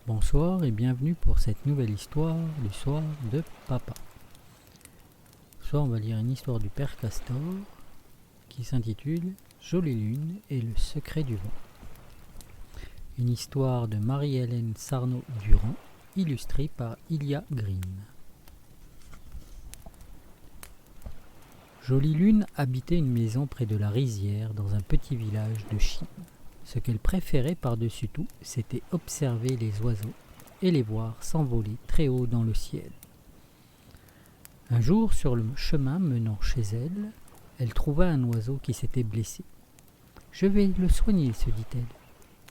Bonsoir et bienvenue pour cette nouvelle histoire du soir de papa. Ce soir on va lire une histoire du père Castor qui s'intitule Jolie Lune et le secret du vent. Une histoire de Marie-Hélène Sarnaud-Durand illustrée par Ilia Green. Jolie Lune habitait une maison près de la rizière dans un petit village de Chine. Ce qu'elle préférait par-dessus tout, c'était observer les oiseaux et les voir s'envoler très haut dans le ciel. Un jour, sur le chemin menant chez elle, elle trouva un oiseau qui s'était blessé. « Je vais le soigner, se dit-elle.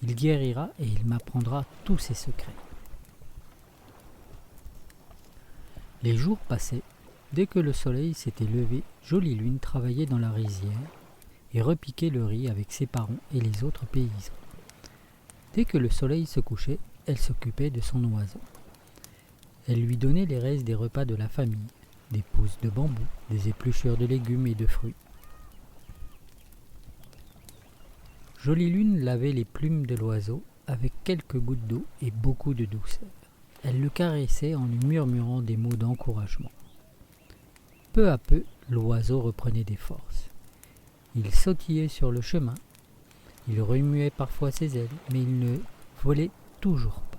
Il guérira et il m'apprendra tous ses secrets. » Les jours passaient. Dès que le soleil s'était levé, Jolie Lune travaillait dans la rizière et repiquait le riz avec ses parents et les autres paysans. Dès que le soleil se couchait, elle s'occupait de son oiseau. Elle lui donnait les restes des repas de la famille, des pousses de bambou, des épluchures de légumes et de fruits. Jolie Lune lavait les plumes de l'oiseau avec quelques gouttes d'eau et beaucoup de douceur. Elle le caressait en lui murmurant des mots d'encouragement. Peu à peu, l'oiseau reprenait des forces. Il sautillait sur le chemin, il remuait parfois ses ailes, mais il ne volait toujours pas.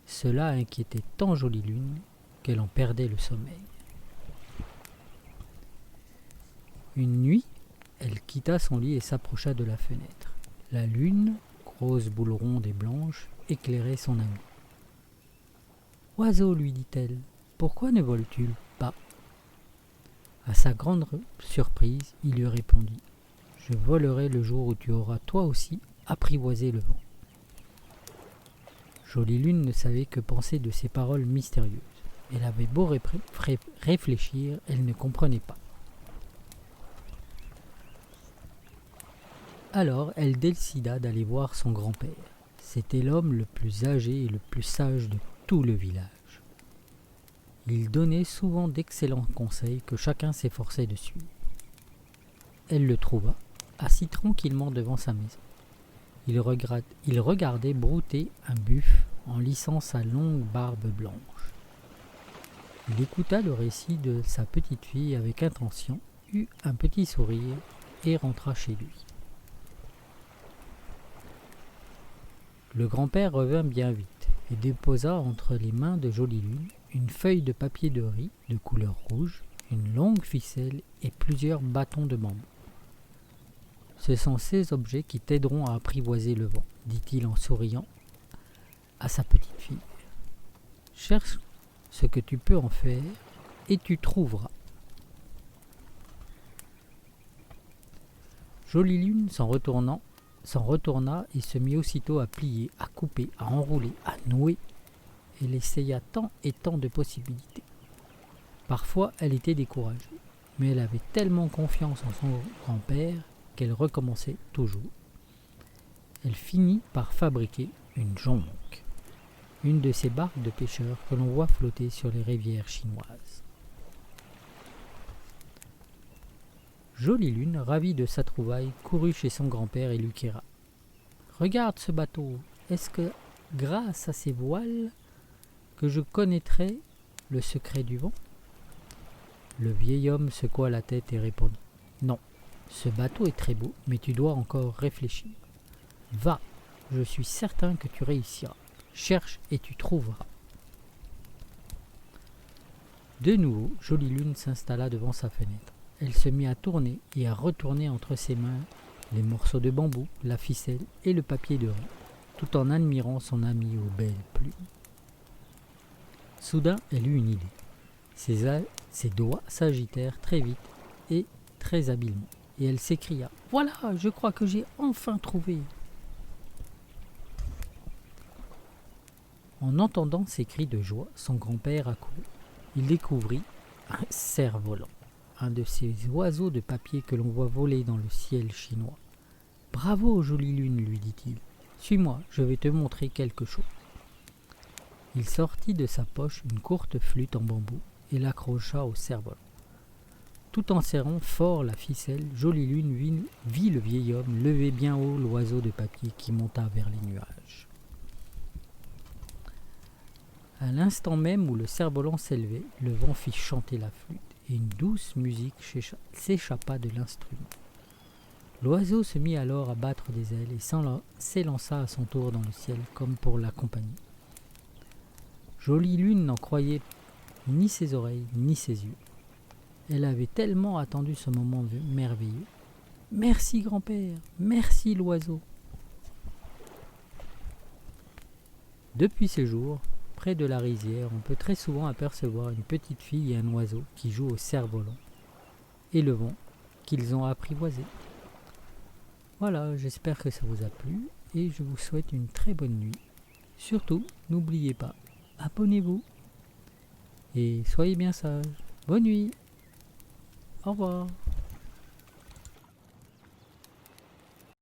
Cela inquiétait tant Jolie Lune qu'elle en perdait le sommeil. Une nuit, elle quitta son lit et s'approcha de la fenêtre. La lune, grosse boule ronde et blanche, éclairait son ami. « Oiseau, lui dit-elle, pourquoi ne voles-tu pas ?» À sa grande surprise, il lui répondit « Je volerai le jour où tu auras toi aussi apprivoisé le vent. » Jolie Lune ne savait que penser de ces paroles mystérieuses. Elle avait beau réfléchir, elle ne comprenait pas. Alors elle décida d'aller voir son grand-père. C'était l'homme le plus âgé et le plus sage de tout le village. Il donnait souvent d'excellents conseils que chacun s'efforçait de suivre. Elle le trouva, assis tranquillement devant sa maison. Il regardait brouter un buffle en lissant sa longue barbe blanche. Il écouta le récit de sa petite fille avec intention, eut un petit sourire et rentra chez lui. Le grand-père revint bien vite et déposa entre les mains de Jolie Lune une feuille de papier de riz de couleur rouge, une longue ficelle et plusieurs bâtons de bambou. « Ce sont ces objets qui t'aideront à apprivoiser le vent, dit-il en souriant à sa petite fille. Cherche ce que tu peux en faire et tu trouveras. » Jolie Lune s'en retourna et se mit aussitôt à plier, à couper, à enrouler, à nouer. Elle essaya tant et tant de possibilités. Parfois, elle était découragée, mais elle avait tellement confiance en son grand-père qu'elle recommençait toujours. Elle finit par fabriquer une jonque, une de ces barques de pêcheurs que l'on voit flotter sur les rivières chinoises. Jolie Lune, ravie de sa trouvaille, courut chez son grand-père et lui criera « Regarde ce bateau, est-ce que, grâce à ses voiles, que je connaîtrai le secret du vent ?» Le vieil homme secoua la tête et répondit « Non, ce bateau est très beau, mais tu dois encore réfléchir. Va, je suis certain que tu réussiras. Cherche et tu trouveras. » De nouveau, Jolie Lune s'installa devant sa fenêtre. Elle se mit à tourner et à retourner entre ses mains les morceaux de bambou, la ficelle et le papier de riz, tout en admirant son ami aux belles plumes. Soudain, elle eut une idée. Ses doigts s'agitèrent très vite et très habilement, et elle s'écria « Voilà, je crois que j'ai enfin trouvé !» En entendant ces cris de joie, son grand-père accourut. Il découvrit un cerf-volant, un de ces oiseaux de papier que l'on voit voler dans le ciel chinois. « Bravo, Jolie Lune, lui dit-il. Suis-moi, je vais te montrer quelque chose. » Il sortit de sa poche une courte flûte en bambou et l'accrocha au cerf-volant. Tout en serrant fort la ficelle, Jolie Lune vit le vieil homme lever bien haut l'oiseau de papier qui monta vers les nuages. À l'instant même où le cerf-volant s'élevait, le vent fit chanter la flûte et une douce musique s'échappa de l'instrument. L'oiseau se mit alors à battre des ailes et s'élança à son tour dans le ciel comme pour l'accompagner. Jolie Lune n'en croyait ni ses oreilles ni ses yeux. Elle avait tellement attendu ce moment merveilleux. « Merci grand-père, merci l'oiseau !» Depuis ces jours, près de la rizière, on peut très souvent apercevoir une petite fille et un oiseau qui jouent au cerf-volant et le vent qu'ils ont apprivoisé. Voilà, j'espère que ça vous a plu et je vous souhaite une très bonne nuit. Surtout, n'oubliez pas, abonnez-vous et soyez bien sages. Bonne nuit. Au revoir.